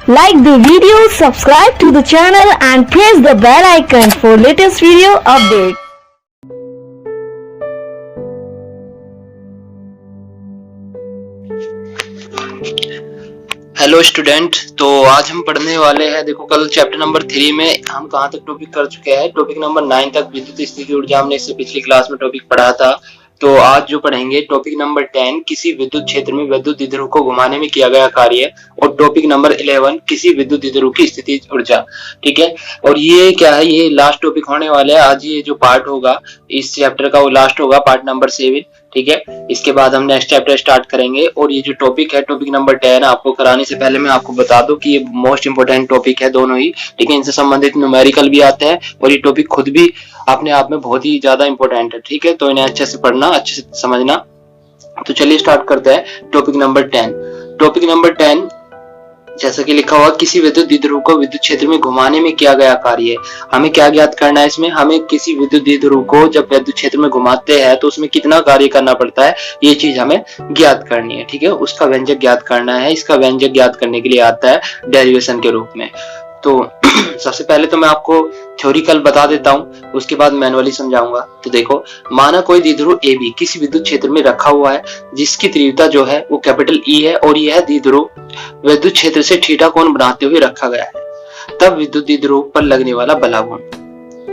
Like the video, subscribe to the channel and press the bell icon for latest video update. Hello student, तो आज हम पढ़ने वाले हैं। देखो, कल चैप्टर नंबर 3 में हम कहाँ तक टॉपिक कर चुके हैं। टॉपिक नंबर 9 तक विद्युत स्थिति ऊर्जा हमने इससे पिछली क्लास में टॉपिक पढ़ा था। तो आज जो पढ़ेंगे टॉपिक नंबर 10, किसी विद्युत क्षेत्र में विद्युत द्विध्रुव को घुमाने में किया गया कार्य, और टॉपिक नंबर 11, किसी विद्युत द्विध्रुव की स्थिति ऊर्जा। ठीक है, और ये क्या है, ये लास्ट टॉपिक होने वाला है। आज ये जो पार्ट होगा इस चैप्टर का वो लास्ट होगा, पार्ट नंबर 7। ठीक है, इसके बाद हम नेक्स्ट चैप्टर स्टार्ट करेंगे। और ये जो टॉपिक है, टॉपिक नंबर 10, आपको कराने से पहले मैं आपको बता दूं कि ये मोस्ट इंपोर्टेंट टॉपिक है दोनों ही। ठीक है, इनसे संबंधित न्यूमेरिकल भी आते हैं और ये टॉपिक खुद भी अपने आप में बहुत ही ज्यादा इंपॉर्टेंट है। ठीक है, तो इन्हें अच्छे से पढ़ना, अच्छे से समझना। तो चलिए स्टार्ट करते हैं टॉपिक नंबर 10। टॉपिक नंबर 10 जैसा कि लिखा हुआ, किसी विद्युत द्विध्रुव को विद्युत क्षेत्र में घुमाने में किया गया कार्य। हमें क्या ज्ञात करना है इसमें, हमें किसी विद्युत द्विध्रुव को जब विद्युत क्षेत्र में घुमाते हैं तो उसमें कितना कार्य करना पड़ता है, ये चीज हमें ज्ञात करनी है। ठीक है, उसका व्यंजक ज्ञात करना है। इसका व्यंजक ज्ञात करने के लिए आता है डेरिवेशन के रूप में। तो सबसे पहले तो मैं आपको थ्योरिकल बता देता हूं, उसके बाद मैनुअली समझाऊंगा। तो देखो, माना कोई द्विध्रुव AB किसी विद्युत क्षेत्र में रखा हुआ है, जिसकी तीव्रता जो है वो कैपिटल E है, और यह द्विध्रुव विद्युत क्षेत्र से थीटा कोण बनाते हुए रखा गया है। तब विद्युत द्विध्रुव पर लगने वाला बलागुण।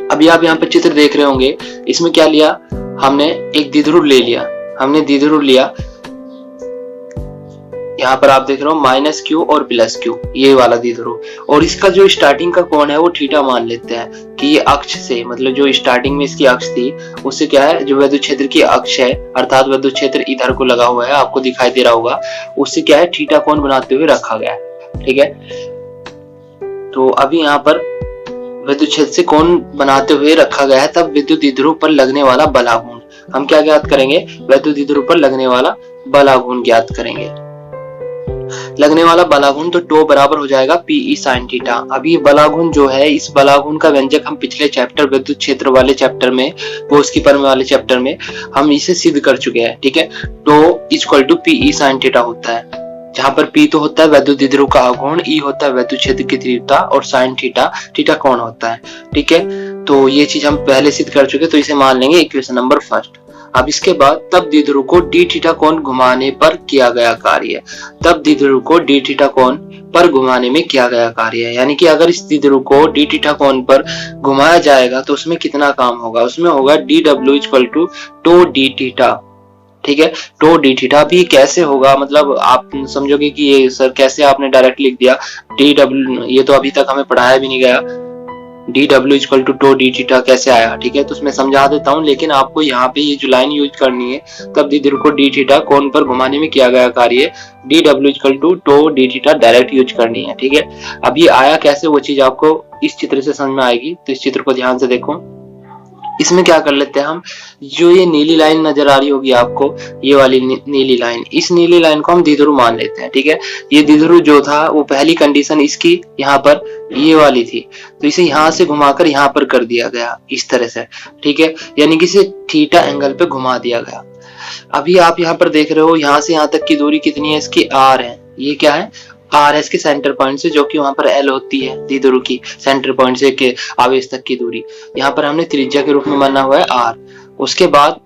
अभी आप यहाँ पे चित्र देख रहे होंगे, इसमें क्या लिया हमने, एक द्विध्रुव ले लिया। हमने द्विध्रुव लिया, यहाँ पर आप देख रहे हो -Q और +Q, ये वाला द्विध्रुव, और इसका जो स्टार्टिंग का कोण है वो थीटा मान लेते हैं कि ये अक्ष से, मतलब जो स्टार्टिंग में इसकी अक्ष थी उससे क्या है, जो विद्युत क्षेत्र की अक्ष है, अर्थात विद्युत क्षेत्र इधर को लगा हुआ है, आपको दिखाई दे रहा होगा, उससे क्या है, थीटा कोण बनाते हुए रखा गया है। ठीक है, तो अभी यहाँ पर विद्युत क्षेत्र से कोण बनाते हुए रखा गया है, तब विद्युत द्विध्रुव पर लगने वाला बलागुण हम क्या ज्ञात करेंगे, विद्युत द्विध्रुव पर लगने वाला बलागुण ज्ञात करेंगे। लगने वाला बलागुण तो टो बराबर हो जाएगा PE sin थीटा। अब ये बलागुण जो है, इस बलागुण का व्यंजक हम पिछले चैप्टर विद्युत क्षेत्र वाले चैप्टर में, बोर्स-कीपर वाले चैप्टर में हम इसे सिद्ध कर चुके हैं। ठीक है, tau equal to PE sin theta होता है, जहां पर P तो होता है विद्युत द्विध्रुव का आघूर्ण, E होता है विद्युत क्षेत्र की तीव्रता, और sin थीटा कोण होता है। ठीक है, तो ये चीज हम पहले सिद्ध कर चुके, तो इसे मान लेंगे इक्वेशन नंबर 1। अब इसके बाद, तब द्विध्रुव को d थीटा कोण घुमाने पर किया गया कार्य। तब द्विध्रुव को d थीटा कोण पर घुमाने में किया गया कार्य है, यानी कि अगर इस द्विध्रुव को d थीटा कोण पर घुमाया जाएगा तो उसमें कितना काम होगा, उसमें होगा dw equal to tau d theta. ठीक है, टो d थीटा भी कैसे होगा, मतलब आप समझोगे कि ये सर कैसे आपने डायरेक्ट लिख दिया dw, ये तो अभी तक हमें पढ़ाया भी नहीं गया, dw equal to tau d theta कैसे आया। ठीक है, तो उसमें समझा देता हूं, लेकिन आपको यहाँ पे ये जो लाइन यूज करनी है, तब द्विध्रुव को d थीटा कोण पर घुमाने में किया गया कार्य, dw equal to tau d theta direct use करनी है। ठीक है, अब ये आया कैसे, वो चीज आपको इस चित्र से समझ में आएगी। तो इस चित्र को ध्यान से देखो, इसमें क्या कर लेते हैं हम, जो ये नीली लाइन नजर आ रही होगी आपको, ये वाली नीली लाइन, इस नीली लाइन को हम द्विध्रुव मान लेते हैं। ठीक है, ये द्विध्रुव जो था वो पहली कंडीशन इसकी यहाँ पर ये वाली थी, तो इसे यहाँ से घुमाकर यहाँ पर कर दिया गया इस तरह से। ठीक है, यानी कि इसे थीटा एंगल पे घुमा दिया गया। अभी आप यहाँ पर देख रहे हो, यहाँ से यहाँ तक की दूरी कितनी है, इसकी R है। ये क्या है, R है इसके सेंटर पॉइंट से, जो कि वहां पर L होती है द्विध्रुव की सेंटर पॉइंट से के आवेश तक की दूरी। यहाँ पर हमने त्रिज्या के रूप में माना हुआ है R। उसके बाद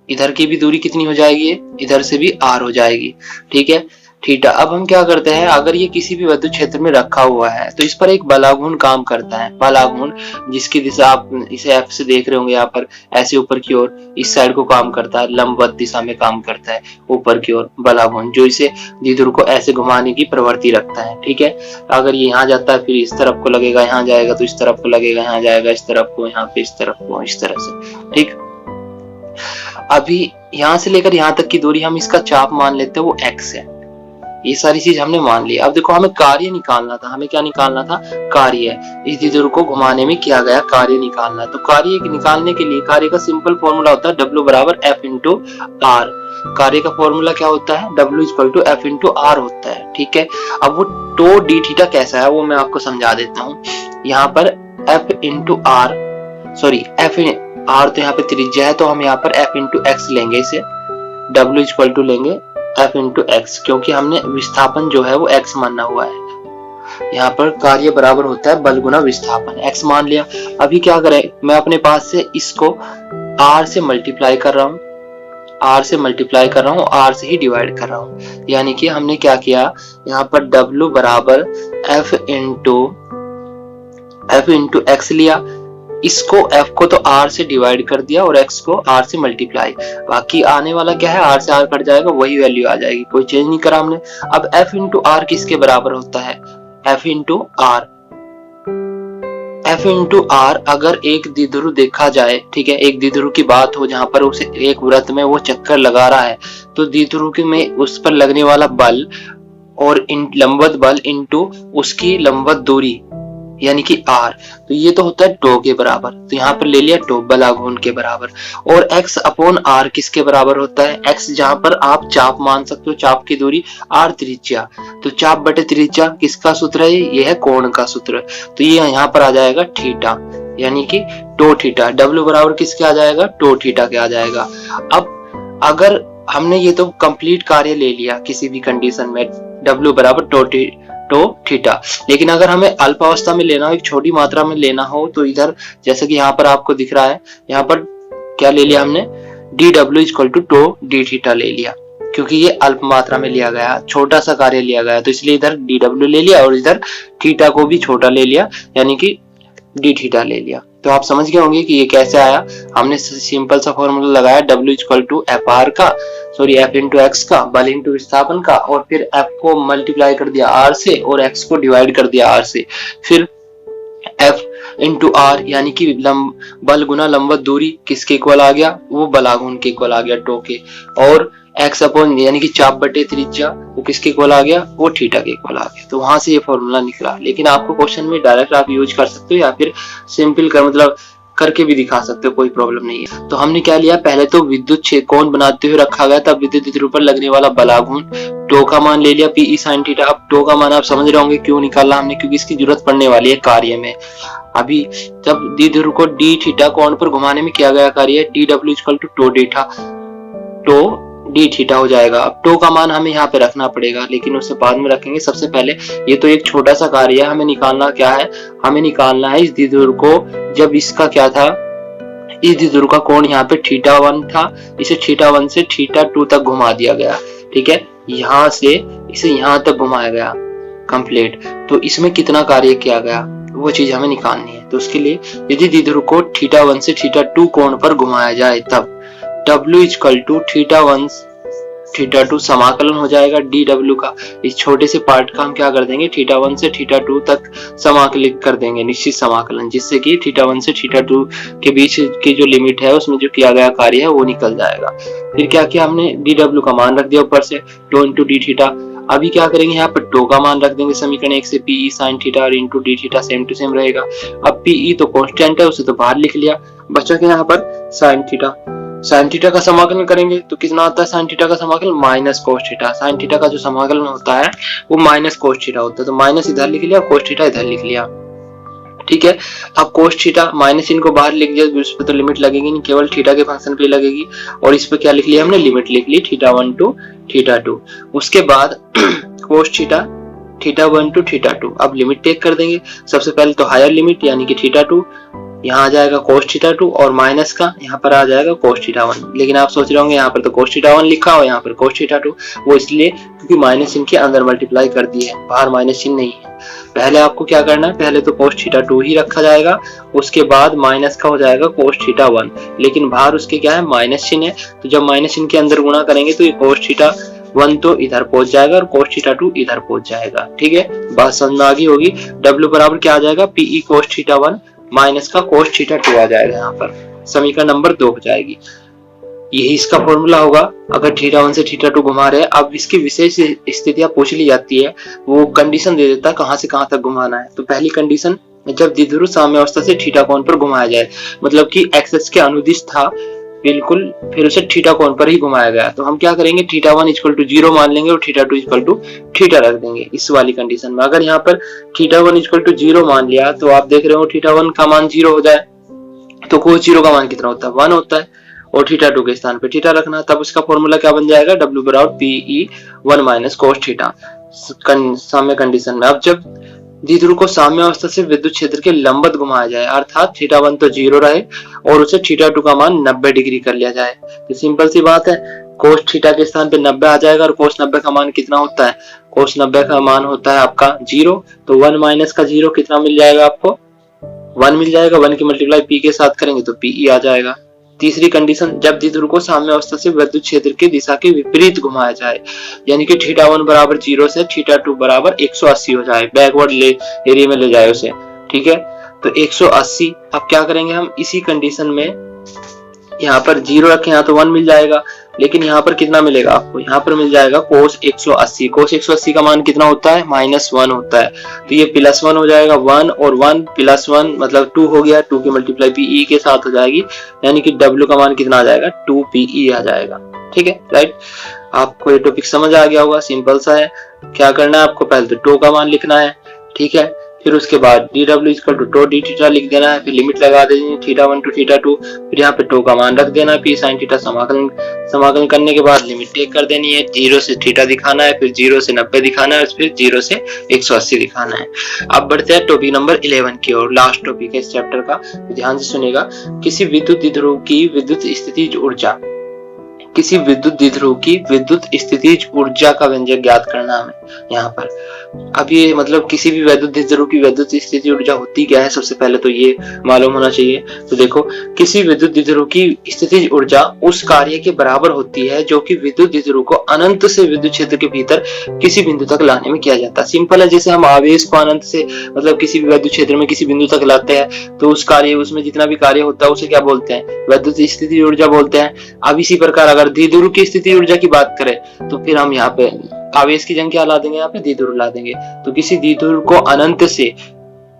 इधर की भी दूरी कितनी हो जाएगी, इधर से भी R हो जाएगी। ठीक है, थीटा। अब हम क्या करते हैं, अगर ये किसी भी विद्युत क्षेत्र में रखा हुआ है तो इस पर एक बलागुण काम करता है। बलागुण जिसकी दिशा आप इसे F से देख रहे होंगे, यहाँ पर ऐसे ऊपर की ओर इस साइड को काम करता है, लंबवत दिशा में काम करता है ऊपर की ओर बलागुण, जो इसे द्विध्रुव को ऐसे घुमाने की प्रवृत्ति रखता है। ठीक है, अगर ये यहाँ जाता है फिर इस तरफ को लगेगा, यहाँ जाएगा तो इस तरफ को लगेगा, यहाँ जाएगा इस तरफ को, यहाँ पे इस तरफ को, इस तरह से। ठीक, अभी यहाँ से लेकर यहाँ तक की दूरी हम इसका चाप मान लेते हैं, वो x है। ये सारी चीज हमने मान ली। अब देखो, हमें कार्य निकालना था, हमें क्या निकालना था, कार्य। इस द्विध्रुव को घुमाने में किया गया कार्य निकालना। तो कार्य निकालने के लिए कार्य का सिंपल फॉर्मूला होता है W बराबर F इंटू R। कार्य का फॉर्मूला क्या होता है, W equal to F into R होता है। ठीक है, अब वो टो d थीटा कैसा है वो मैं आपको समझा देता हूँ। यहाँ पर F into R, sorry F R तो यहाँ पे त्रिज्या है, तो हम यहाँ पर F इंटू X लेंगे, इसे W इक्वल टू लेंगे f इंटू एक्स, क्योंकि हमने विस्थापन जो है वो x मानना हुआ है। यहाँ पर कार्य बराबर होता है बल गुना विस्थापन, x मान लिया। अभी क्या करें, मैं अपने पास से इसको r से मल्टीप्लाई कर रहा हूँ, r से मल्टीप्लाई कर रहा हूँ, r से ही डिवाइड कर रहा हूँ। यानी कि हमने क्या किया, यहाँ पर w बराबर f इंटू x लिया, इसको f को तो r से डिवाइड कर दिया और x को r से मल्टीप्लाई, बाकी आने वाला क्या है, r से r कट जाएगा, वही वैल्यू आ जाएगी, कोई चेंज नहीं करा हमने। अब f इंटू r किसके बराबर होता है, f into r, f into r अगर एक द्विध्रुव देखा जाए, ठीक है, एक द्विध्रुव की बात हो जहां पर उसे एक वृत्त में वो चक्कर लगा रहा है, तो द्विध्रुव में उस पर लगने वाला बल और लंबवत बल इंटू उसकी लंबवत दूरी यानी कि r, तो ये तो होता है टो के बराबर, तो यहाँ पर ले लिया टो बलाघूर्ण के बराबर। और x अपॉन r किसके बराबर होता है, x जहां पर आप चाप मान सकते हो, चाप की दूरी r त्रिज्या, तो चाप बटे त्रिज्या किसका सूत्र है, ये है कोण का सूत्र, तो ये यहाँ पर आ जाएगा थीटा, यानी कि टो थीटा। w बराबर किसके आ जाएगा, टो थीटा के आ जाएगा। अब अगर हमने ये तो कंप्लीट कार्य ले लिया किसी भी कंडीशन में, w बराबर टो थीटा, लेकिन अगर हमें अल्प अवस्था में लेना हो, एक छोटी मात्रा में लेना हो, तो इधर जैसे कि यहाँ पर आपको दिख रहा है, यहाँ पर क्या ले लिया हमने, dw equal to tau D theta ले लिया, क्योंकि ये अल्प मात्रा में लिया गया, छोटा सा कार्य लिया गया, तो इसलिए इधर dw ले लिया और इधर थीटा को भी छोटा ले लिया, यानी कि डी थीटा ले लिया। तो आप समझ गए होंगे कि ये कैसे आया। हमने सिंपल सा फॉर्मूला लगाया, w equal to F R का, सॉरी f इंटू एक्स का, बल इंटू विस्थापन का, और फिर f को मल्टीप्लाई कर दिया r से और x को डिवाइड कर दिया r से, फिर f इंटू r यानी कि बल गुना लंबवत दूरी किसके इक्वल आ गया, वो बलाघूर्ण के इक्वल आ गया, टो के, और x अपॉन यानी कि चाप बटे त्रिज्या वो किसके इक्वल आ गया, वो थीटा के इक्वल आ गया। तो वहां से ये फॉर्मूला निकला, लेकिन आपको क्वेश्चन में डायरेक्ट आप यूज कर सकते हो या फिर सिंपल कर मतलब करके भी दिखा सकते हो, कोई प्रॉब्लम नहीं है। तो हमने क्या लिया, पहले तो विद्युत कोण बनाते हुए रखा गया, तब विद्युत द्विध्रुव पर लगने वाला बलाघूर्ण टो का मान ले लिया पीई साइन थीटा। अब टो का मान आप समझ रहे होंगे क्यों निकाला हमने, क्योंकि इसकी जरूरत पड़ने वाली है कार्य में। अभी जब द्विध्रुव को डी थीटा कोण पर घुमाने में किया गया कार्य, D W equal to tau theta, tau D theta हो जाएगा। अब टो का मान हमें यहाँ पे रखना पड़ेगा, लेकिन उससे बाद में रखेंगे। सबसे पहले ये तो एक छोटा सा कार्य है, हमें निकालना क्या है, हमें निकालना है इस द्विध्रुव को, जब इसका क्या था, इस द्विध्रुव का कोण यहाँ पे थीटा 1 था, इसे थीटा 1 से थीटा 2 तक घुमा दिया गया, ठीक है, यहाँ से इसे यहाँ तक घुमाया गया कंप्लीट। तो इसमें कितना कार्य किया गया वो चीज हमें निकालनी है। तो उसके लिए यदि द्विध्रुव को थीटा 1 से थीटा 2 कोण पर घुमाया जाए, तब W equal to theta 1 theta 2 समाकलन हो जाएगा dw का। इस छोटे से पार्ट का हम क्या कर देंगे, थीटा 1 से थीटा 2 तक समाकलित कर देंगे, निश्चित समाकलन, जिससे कि थीटा 1 से थीटा 2 के बीच की जो लिमिट है उसमें जो किया गया कार्य है वो निकल जाएगा। फिर क्या किया हमने, dw का मान रख दिया ऊपर से, टो इंटू डी थीटा। अभी क्या करेंगे, यहाँ पर टो का मान रख देंगे समीकरण 1 से, पीई साइन थीटा और into D theta same to same रहेगा। अब पीई तो कांस्टेंट है, उसे तो बाहर लिख लिया, बचा के यहाँ पर साइन थीटा। साइन थीटा का समाकलन करेंगे तो कितना आता है, साइन थीटा का समाकलन minus cos theta. Sine theta का जो समाकलन होता है वो माइनस कोस थीटा होता है, तो माइनस इधर लिख लिया, कोस थीटा इधर लिख लिया, ठीक है। अब कोस थीटा माइनस इनको बाहर लिख दिया, उस पर तो लिमिट लगेगी नहीं, केवल थीटा के फंक्शन पे लगेगी, और इस पे क्या लिख लिया हमने, लिमिट लिख ली, थीटा 1 टू थीटा 2। उसके बाद cos theta theta 1 to theta 2। अब लिमिट टेक कर देंगे, सबसे पहले तो हायर लिमिट यानी कि थीटा 2, यहाँ आ जाएगा कोस थीटा 2, और माइनस का यहाँ पर आ जाएगा कोस थीटा 1। लेकिन आप सोच रहे होंगे यहाँ पर तो कोस थीटा 1 लिखा और यहाँ पर कोस थीटा 2, वो इसलिए क्योंकि माइनस चिन्ह के अंदर मल्टीप्लाई कर दिए है, बाहर माइनस चिन्ह नहीं है। पहले आपको क्या करना है, पहले तो कोस थीटा 2 ही रखा जाएगा, उसके बाद माइनस का हो जाएगा कोस थीटा 1, लेकिन बाहर उसके क्या है, माइनस चिन्ह है, तो जब माइनस चिन्ह के अंदर गुणा करेंगे तो ये कोस थीटा 1 तो इधर पहुंच जाएगा और कोस थीटा 2 इधर पहुंच जाएगा, ठीक है। बात समझ में आ गई होगी। W बराबर क्या आ जाएगा, पीई कोस थीटा 1 माइनस का कोस थीटा 2 आ जाएगा, यहाँ पर समीकरण नंबर 2 हो जाएगी। यही इसका फॉर्मूला होगा अगर थीटा 1 से थीटा 2 घुमा रहे हैं। अब इसकी विशेष स्थितियां पूछ ली जाती है, वो कंडीशन दे देता है कहां से कहां तक घुमाना है। तो पहली कंडीशन, जब द्विध्रुव साम्यावस्था से थीटा कोण पर घुमाया जाए, मतलब कि एक्स के अनुदिश था बिल्कुल, फिर उसे थीटा कोण पर ही घुमाया गया, तो हम क्या करेंगे, थीटा 1 इक्वल टू 0 मान लेंगे और थीटा 2 इक्वल टू थीटा रख देंगे इस वाली कंडीशन में। अगर यहाँ पर थीटा 1 इक्वल टू 0 मान लिया तो आप देख रहे हो थीटा 1 का मान 0 हो जाए तो कोस 0 का मान कितना होता है, 1 होता है, और थीटा 2 के स्थान पे थीटा रखना। तब उसका फॉर्मूला क्या बन जाएगा, W बराबर PE1 माइनस cos थीटा साम्य कंडीशन में। अब जब द्विध्रुव को साम्य अवस्था से विद्युत क्षेत्र के लंबवत घुमाया जाए, अर्थात थीटा 1 तो 0 रहे और उसे थीटा 2 का मान 90 डिग्री कर लिया जाए, तो सिंपल सी बात है, कोस थीटा के स्थान पे 90 आ जाएगा। और कोस 90 का मान कितना होता है, कोस 90 का मान होता है आपका 0, तो 1 माइनस का 0 कितना मिल जाएगा आपको, 1 मिल जाएगा। 1 की मल्टीप्लाई P के साथ करेंगे तो PE आ जाएगा। तीसरी कंडीशन, जब द्विध्रुव को साम्य अवस्था से विद्युत क्षेत्र की दिशा के विपरीत घुमाया जाए, यानी कि थीटा 1 बराबर 0 से थीटा 2 बराबर 180 हो जाए, बैकवर्ड एरिया में ले जाए उसे, ठीक है। तो 180, अब क्या करेंगे हम, इसी कंडीशन में यहाँ पर 0 रखें, यहाँ तो 1 मिल जाएगा, लेकिन यहाँ पर कितना मिलेगा आपको, यहाँ पर मिल जाएगा कोस 180। कोस 180 का मान कितना होता है, -1 होता है, तो ये +1 हो जाएगा। 1 और 1 +1 मतलब 2 हो गया, 2 की मल्टीप्लाई PE के साथ हो जाएगी, यानी कि W का मान कितना आ जाएगा, 2PE आ जाएगा, ठीक है, राइट। आपको ये टॉपिक समझ आ गया होगा, सिंपल सा है। क्या करना है आपको, पहले तो टो का मान लिखना है, ठीक है, फिर उसके बाद dw equal to tau D theta लिख देना है, फिर लिमिट लगा देनी थीटा 1 टू थीटा 2, फिर यहाँ पे टो का मान रख देना है, p sin थीटा समाकलन करने के बाद लिमिट टेक कर देनी है, 0 से थीटा दिखाना है, फिर 0 से 90 दिखाना है, फिर 0 से 180 दिखाना है। अब बढ़ते हैं टॉपिक नंबर 11 की ओर, लास्ट टॉपिक है इस चैप्टर का, ध्यान से सुनिएगा। किसी विद्युत द्विध्रुव की विद्युत स्थितिज ऊर्जा, किसी विद्युत द्विध्रुव की विद्युत स्थितिज ऊर्जा का व्यंजक ज्ञात करना हमें यहाँ पर। अब ये मतलब किसी भी विद्युत द्विध्रुव की विद्युत स्थितिज ऊर्जा होती क्या है, सबसे पहले तो ये मालूम होना चाहिए। तो देखो, किसी विद्युत द्विध्रुव की स्थितिज ऊर्जा उस कार्य के बराबर होती है जो कि विद्युत द्विध्रुव को अनंत से विद्युत क्षेत्र के भीतर किसी बिंदु तक लाने में किया जाता है। सिंपल है, जैसे हम आवेश को अनंत से मतलब किसी भी विद्युत क्षेत्र में किसी बिंदु तक लाते हैं, तो उस कार्य उसमें जितना भी कार्य होता है उसे क्या बोलते हैं, विद्युत स्थितिज ऊर्जा बोलते हैं। अब इसी प्रकार अगर द्विध्रुव की स्थितिज ऊर्जा की बात करें तो फिर हम यहाँ पे आवेश की जगह क्या ला देंगे, यहाँ पे द्विध्रुव ला देंगे। तो किसी द्विध्रुव को अनंत से,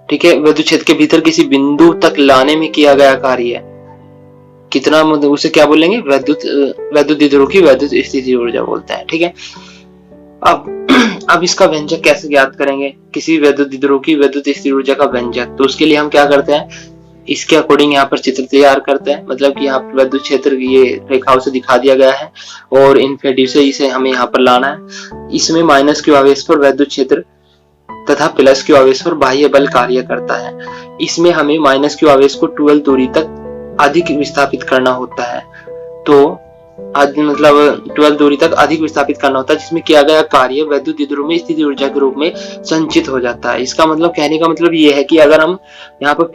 ठीक है, विद्युत क्षेत्र के भीतर किसी बिंदु तक लाने में किया गया कार्य कितना, मतलब उसे क्या बोलेंगे, विद्युत द्विध्रुव की विद्युत स्थितिज ऊर्जा बोलते हैं, ठीक है। अब इसका व्यंजक कैसे ज्ञात करेंगे, किसी विद्युत द्विध्रुव की विद्युत स्थितिज ऊर्जा का व्यंजक, तो उसके लिए हम क्या करते हैं, इसके अकॉर्डिंग यहाँ पर चित्र तैयार करते हैं। मतलब कि यहाँ पर विद्युत क्षेत्र ये रेखाओं से दिखा दिया गया है और इन्फिनिटी से इसे हमें यहाँ पर लाना है। इसमें -q आवेश पर विद्युत क्षेत्र तथा +q आवेश पर बाह्य बल कार्य करता है। इसमें हमें -q आवेश को 12 दूरी तक अधिक विस्थापित करना होता है, तो मतलब 12 दूरी तक अधिक विस्थापित करना होता है, जिसमें किया गया कार्य विद्युत द्विध्रुव में स्थितिज ऊर्जा के रूप में संचित हो जाता है। इसका मतलब, कहने का मतलब ये है कि अगर हम यहाँ पर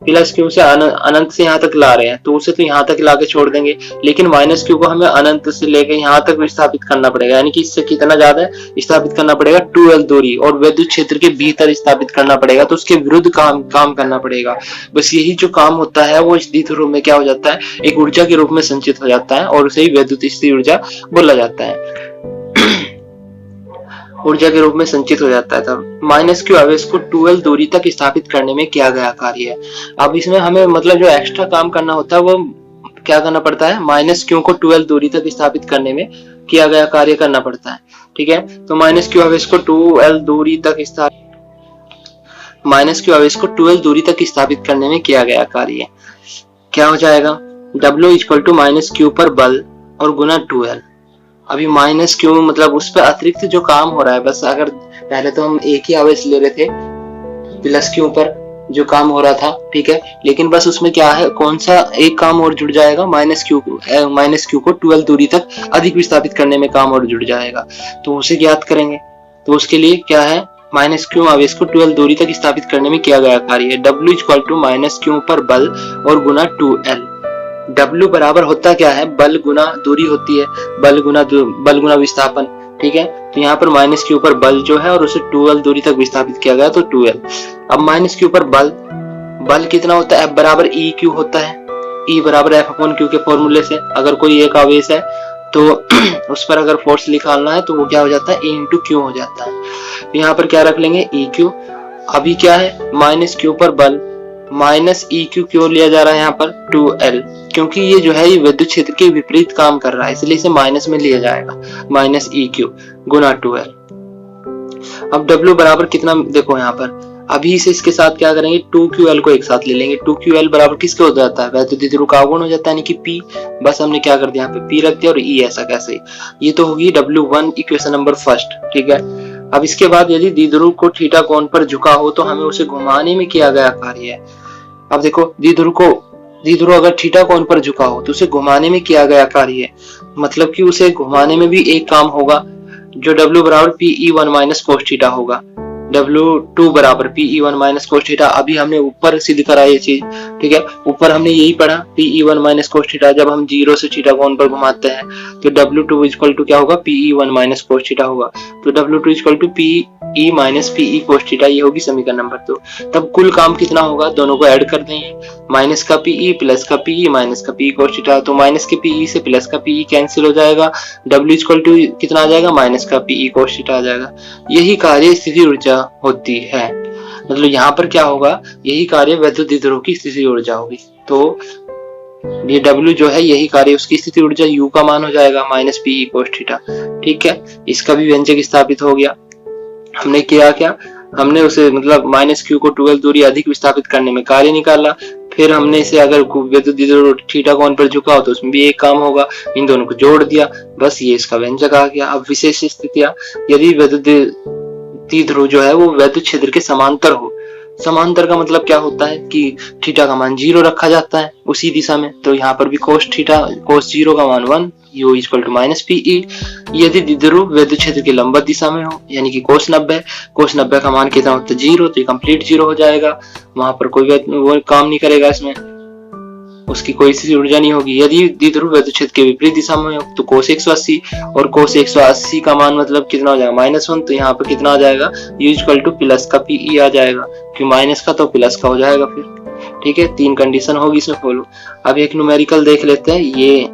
+q से अनंत से यहाँ तक ला रहे हैं, तो उसे तो यहाँ तक ला के छोड़ देंगे, लेकिन -q को हमें अनंत से लेकर यहाँ तक विस्थापित करना पड़ेगा, यानी कि इससे कितना ज्यादा स्थापित करना पड़ेगा, 12 दूरी, और विद्युत क्षेत्र के भीतर स्थापित करना पड़ेगा, तो उसके विरुद्ध काम करना पड़ेगा। बस यही जो काम होता है वो इस द्विध्रुव में क्या हो जाता है, एक ऊर्जा के रूप में संचित हो जाता है, और उसे ही विद्युत स्थितिज ऊर्जा बोला जाता है, ऊर्जा के रूप में संचित हो जाता है। तब -q आवेश को 12 दूरी तक स्थापित करने में किया गया कार्य है। अब इसमें हमें मतलब जो एक्स्ट्रा काम करना होता है वो क्या करना पड़ता है, -q को 12 दूरी तक स्थापित करने में किया गया कार्य करना पड़ता है, ठीक है। तो -q आवेश को 12 दूरी तक स्थापित करने में किया गया कार्य क्या हो जाएगा, W = -q पर बल और गुना 2L। अभी -q मतलब उस पर अतिरिक्त जो काम हो रहा है, बस अगर पहले तो हम एक ही आवेश ले रहे थे +q पर जो काम हो रहा था, ठीक है, लेकिन बस उसमें क्या है, कौन सा एक काम और जुड़ जाएगा, -q को 12 दूरी तक अधिक विस्थापित करने में काम और जुड़ जाएगा, तो उसे ज्ञात करेंगे। तो उसके लिए क्या है, -q आवेश को 12 दूरी तक स्थापित करने में किया गया कार्य W = -q पर बल और गुना 2L। W बराबर होता क्या है, बल गुना दूरी होती है, बल गुना विस्थापन, ठीक है। तो यहाँ पर -q पर बल जो है और उसे 12 दूरी तक विस्थापित किया गया, तो 2L। अब -q पर बल कितना होता है, F बराबर EQ होता है, E बराबर F/q के फॉर्मूले से। अगर कोई एक आवेश है तो उस पर अगर फोर्स निकालना है तो वो क्या हो जाता है, E × Q हो जाता है। तो यहाँ पर क्या रख लेंगे, EQ। अभी क्या है, -q पर बल -EQ क्यों लिया जा रहा है यहाँ पर, 2L, क्योंकि ये जो है ये विद्युत क्षेत्र के विपरीत काम कर रहा है, इसलिए इसे माइनस में लिया जाएगा, -EQ गुना 2L। अब W बराबर कितना, देखो यहाँ पर अभी से इसके साथ क्या करेंगे, 2QL को एक साथ ले लेंगे। 2QL बराबर किसके हो जाता है, वैद्युत द्विध्रुव का आघूर्ण हो जाता है, यानी कि P। बस हमने क्या कर दिया, यहाँ पे P रख दिया और E ऐसा कैसे। ये तो होगी W1 इक्वेशन नंबर फर्स्ट, ठीक है। अब इसके बाद यदि द्विध्रुव को थीटा कोण पर झुका हो तो हमें उसे घुमाने में किया गया कार्य है। अब देखो द्विध्रुव अगर थीटा कोण पर झुका हो तो उसे घुमाने में किया गया कार्य है, मतलब कि उसे घुमाने में भी एक काम होगा जो W बराबर PE1 माइनस कोस थीटा होगा। W2 बराबर PE1 माइनस कोस थीटा, अभी हमने ऊपर सिद्ध करा ये चीज, ठीक है। ऊपर हमने यही पढ़ा PE1 माइनस कोस थीटा, जब हम 0 से थीटा कोण पर घुमाते हैं तो W2 इक्वल टू क्या होगा, PE1 माइनस कोस थीटा होगा। तो W2 equal to PE minus PE cos theta, ये होगी समीकरण नंबर 2। तब कुल काम कितना होगा, दोनों को ऐड कर देंगे, माइनस का PE प्लस का PE माइनस का PE कोस थीटा। तो माइनस के PE से प्लस का PE कैंसिल हो जाएगा, W इक्वल टू कितना आ जाएगा, माइनस का PE कोस थीटा आ जाएगा। यही कार्य स्थिति ऊर्जा होती है, मतलब यहाँ पर क्या होगा, यही कार्य वैद्युत द्विध्रुव की स्थिति ऊर्जा होगी। तो ये W जो है यही कार्य उसकी स्थिति ऊर्जा U का मान हो जाएगा माइनस PE कोस थीटा, ठीक है। इसका भी व्यंजक स्थापित हो गया। हमने किया क्या, हमने उसे मतलब माइनस Q को 12 दूरी अधिक विस्थापित करने में कार्य निकाला। फिर हमने इसे अगर वैद्युत द्विध्रुव थीटा कोण पर झुका हो तो उसमें भी एक काम होगा, इन दोनों को जोड़ दिया, बस ये इसका व्यंजक आ गया। अब विशेष स्थितियां, यदि वैद्युत द्विध्रुव जो है वो वैद्युत क्षेत्र के समांतर हो। समांतर का मतलब क्या होता है कि थीटा का मान 0 रखा जाता है उसी दिशा में, तो यहाँ पर भी कोस 0 का मान 1, U equal to minus PE। यदि द्विध्रुव वैद्युत क्षेत्र के लंबवत दिशा में हो, यानी कि कोस 90 का मान कितना होता है 0, तो ये कंप्लीट 0 हो जाएगा, वहां पर कोई वो काम नहीं करेगा, इसमें उसकी कोई सी ऊर्जा नहीं होगी। यदि द्विध्रुव वैद्युत क्षेत्र के विपरीत दिशा में हो तो कोस 180, और कोस 180 का मान मतलब कितना हो जाएगा, -1, तो यहाँ पर कितना आ जाएगा, U इक्वल टू प्लस का PE आ जाएगा, क्यों माइनस का तो प्लस का हो जाएगा फिर, ठीक है। 3 कंडीशन होगी इसमें फॉलो। अब एक न्यूमेरिकल देख लेते हैं, ये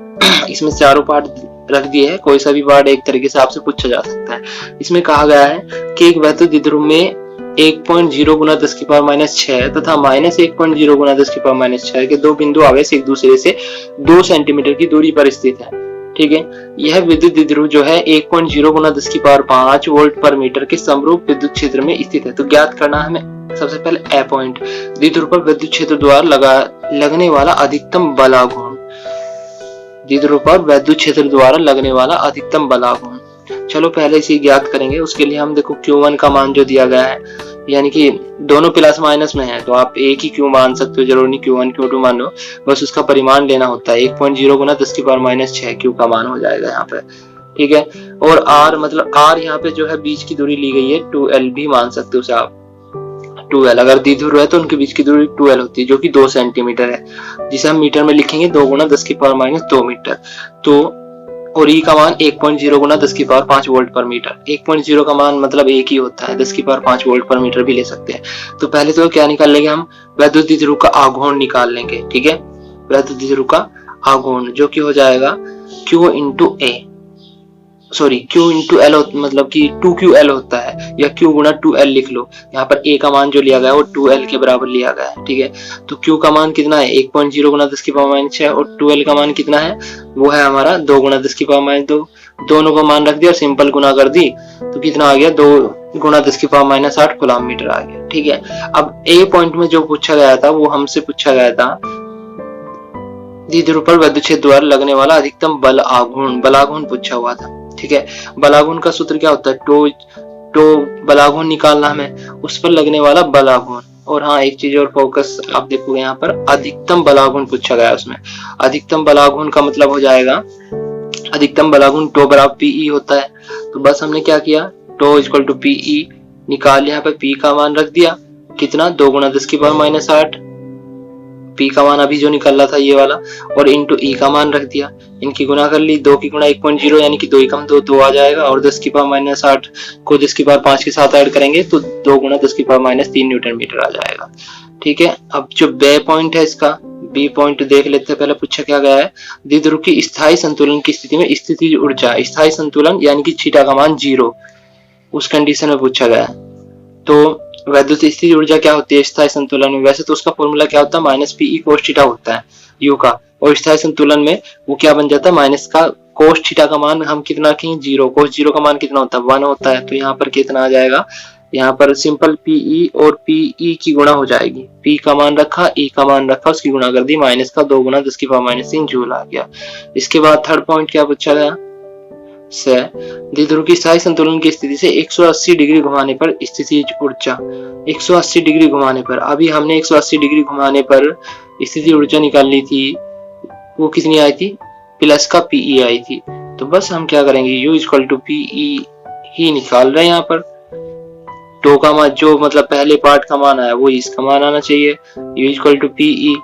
इसमें चारों पार्ट रख दिए हैं, कोई सा भी पार्ट एक तरीके से आपसे पूछा जा सकता है। इसमें कहा गया है कि एक वैद्युत द्विध्रुव में 1.0 गुना 10 की पावर -6 तथा -1.0 गुना 10 की पावर -6 के दो बिंदु आवेश एक दूसरे से 2 सेंटीमीटर की दूरी पर स्थित है, ठीक है। यह विद्युत द्विध्रुव जो है 1.0 गुना 10 की पावर 5 वोल्ट पर मीटर के समरूप विद्युत क्षेत्र में स्थित है। तो ज्ञात करना हमें सबसे पहले ए पॉइंट, द्विध्रुव पर विद्युत क्षेत्र द्वारा लगने वाला अधिकतम बल आघूर्ण, द्विध्रुव पर विद्युत क्षेत्र द्वारा लगने वाला अधिकतम बल आघूर्ण। चलो पहले इसे ज्ञात करेंगे। उसके लिए हम देखो Q1 का मान जो दिया गया है, यानी कि दोनों प्लस माइनस में है तो आप एक ही Q मान सकते हो, जरूर नहीं Q1 Q2 मान लो, बस उसका परिमाण लेना होता है। 1.0 गुना 10 की पावर -6 Q का मान हो जाएगा यहाँ पे, ठीक है। और R मतलब R यहाँ पे जो है बीच की दूरी ली गई है 2L भी मान सकते हो उसे आप, 2L अगर द्विध्रुव है तो उनके बीच की दूरी 2L होती है जो कि 2 सेंटीमीटर है, जिसे हम मीटर में लिखेंगे 2 गुना 10 की पावर -2 मीटर। तो और E का मान 1.0 गुना 10 की पावर 5 वोल्ट पर मीटर। 1.0 का मान मतलब एक ही होता है, 10 की पावर 5 वोल्ट पर मीटर भी ले सकते हैं। तो पहले तो क्या निकाल लेंगे हम, वैद्युत द्विध्रुव का आघूर्ण निकाल लेंगे, ठीक है। वैद्युत द्विध्रुव का आघूर्ण जो कि हो जाएगा Q इंटू L मतलब कि 2QL होता है, या Q गुना 2L लिख लो। यहाँ पर A का मान जो लिया गया है वो 2L के बराबर लिया गया है, ठीक है। तो Q का मान कितना है 1.0 गुना 10 की पावर -6 और 2L का मान कितना है, वो है हमारा 2 गुना 10 की पावर -2। दोनों का मान रख दिया और सिंपल गुना कर दी तो कितना आ गया 2 गुना 10 की पावर -8 कूलम मीटर आ गया, ठीक है। अब A पॉइंट में जो पूछा गया था वो हमसे पूछा गया था द्विध्रुव पर विद्युत क्षेत्र द्वारा लगने वाला अधिकतम बल आघूर्ण पूछा हुआ था, ठीक है। बलाघूर्ण का सूत्र क्या होता है, टो बलाघूर्ण निकालना हमें, उस पर लगने वाला बलाघूर्ण। और हाँ एक चीज और फोकस आप देखोगे यहाँ पर अधिकतम बलाघूर्ण पूछा गया, उसमें अधिकतम बलाघूर्ण का मतलब हो जाएगा, अधिकतम बलाघूर्ण टो बराबर PE होता है। तो बस हमने क्या किया, टो इक्वल टू PE निकाल, यहाँ पे P का मान रख दिया कितना 2 गुना 10 की पावर -8, P का मान अभी जो निकल रहा था ये वाला, और इंटू E का मान रख दिया, इनकी गुना कर ली, 2 की गुना 1.0 यानी कि 2 कम 2 आ जाएगा, और 10 की पावर -8 को 10 की पावर 5 के साथ ऐड करेंगे तो 2 गुना 10 की पावर -3 न्यूटन मीटर आ जाएगा, ठीक है। अब जो B पॉइंट है इसका, B पॉइंट देख लेते हैं। पहले पूछा क्या गया है, द्विध्रुव की स्थायी संतुलन की स्थिति में स्थितिज ऊर्जा, स्थायी संतुलन यानी कि थीटा का मान 0, उस कंडीशन में पूछा गया है। तो वैद्युत स्थितिज ऊर्जा क्या होती है स्थायी संतुलन में, वैसे तो उसका फॉर्मूला क्या होता है -PE cos थीटा होता है U का, और स्थायी संतुलन में वो क्या बन जाता है माइनस का cos थीटा का मान हम कितना रखेंगे 0, cos 0 का मान कितना होता है 1 होता है, तो यहाँ पर कितना आ जाएगा यहाँ पर सिंपल पीई और पीई की गुणा हो जाएगी। पी का मान रखा, ई का मान रखा, उसकी गुणा कर दी, माइनस का 2 गुना 10 की पावर -3 जूल आ गया। इसके बाद थर्ड पॉइंट क्या पूछा गया से द्विध्रुव की स्थायी संतुलन की स्थिति से 180 डिग्री घुमाने पर स्थितिज ऊर्जा, 180 डिग्री घुमाने पर, अभी हमने 180 डिग्री घुमाने पर स्थितिज ऊर्जा निकालनी थी, वो कितनी आई थी, प्लस का पीई आई थी। तो बस हम क्या करेंगे, U इक्वल टू पीई ही निकाल रहे हैं यहाँ पर। टो का मान जो मतलब पहले पार्ट का मान आया वो इसका मान आना चाहिए, U इक्वल टू पीई,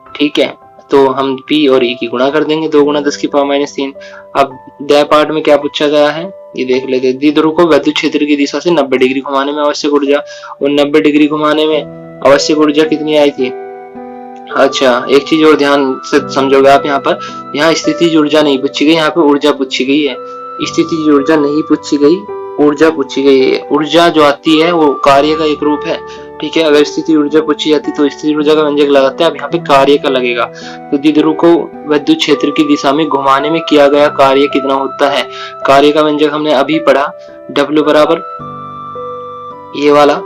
ठीक है। तो हम P और E की गुणा कर देंगे, 2 गुना 10 की पावर -3। अब द पार्ट में क्या पूछा गया है ये देख लेते हैं। द्विध्रुव को विद्युत क्षेत्र की दिशा से 90 डिग्री घुमाने में आवश्यक ऊर्जा, और 90 डिग्री घुमाने में आवश्यक ऊर्जा कितनी आई थी। अच्छा, एक चीज और ध्यान से समझोगे आप, यहाँ स्थितिज ऊर्जा नहीं पूछी गई, यहाँ पे ऊर्जा पूछी गई है। स्थितिज ऊर्जा नहीं पूछी गई, ऊर्जा पूछी गई है। ऊर्जा जो आती है वो कार्य का एक रूप है, ठीक है। अगर स्थिति ऊर्जा पूछी जाती तो स्थिति ऊर्जा का व्यंजक लगाते हैं, अब यहाँ पे कार्य का लगेगा। तो द्विध्रुव को विद्युत क्षेत्र की दिशा में घुमाने में किया गया कार्य कितना होता है। कार्य का व्यंजक हमने अभी पढ़ा, W बराबर ये वाला।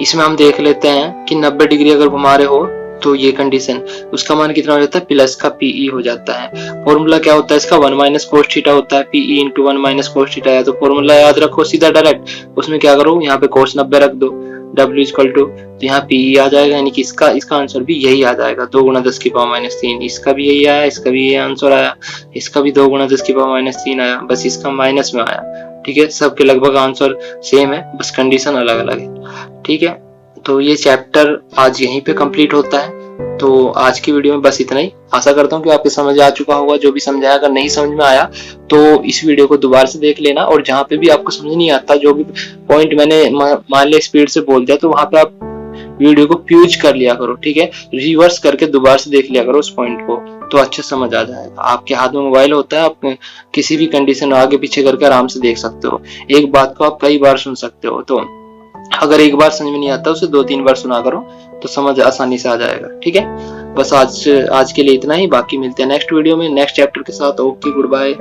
इसमें हम देख लेते हैं कि 90 डिग्री अगर घुमा रहे हो तो ये कंडीशन, उसका मान कितना हो जाता है, प्लस का पीई हो जाता है। फॉर्मूला क्या होता है इसका, 1 माइनस कोस थीटा होता है, PE into 1 minus cos theta है। तो फॉर्मूला याद रखो सीधा डायरेक्ट, उसमें क्या करो, यहाँ पे कोस 90 रख दो, W इक्वल टू, तो यहाँ पीई आ जाएगा, यानी कि इसका आंसर भी यही आ जाएगा, 2 गुना 10 की पावर -3। इसका भी यही आया, इसका भी यही आंसर आया, इसका भी 2 गुना 10 की पावर -3 आया, बस इसका माइनस में आया, ठीक है। सबके लगभग आंसर सेम है, बस कंडीशन अलग अलग है, ठीक है। तो ये चैप्टर आज यहीं पे कंप्लीट होता है। तो आज की वीडियो में बस इतना ही। आशा करता हूँ कि आपके समझ आ चुका होगा जो भी समझाया। अगर नहीं समझ में आया तो इस वीडियो को दोबारा से देख लेना, और जहाँ पे भी आपको समझ नहीं आता, जो भी पॉइंट मैंने मान लिया स्पीड से बोल दिया, तो वहां पे आप वीडियो को प्यूज कर लिया करो, ठीक है। रिवर्स करके दोबारा से देख लिया करो उस पॉइंट को, तो अच्छे समझ आ जाएगा। आपके हाथ में मोबाइल होता है, आप किसी भी कंडीशन आगे पीछे करके आराम से देख सकते हो। एक बात को आप कई बार सुन सकते हो, तो अगर एक बार समझ में नहीं आता उसे 2-3 बार सुना करो तो समझ आसानी से आ जाएगा, ठीक है। बस आज के लिए इतना ही, बाकी मिलते हैं नेक्स्ट वीडियो में नेक्स्ट चैप्टर के साथ। Okay, good bye.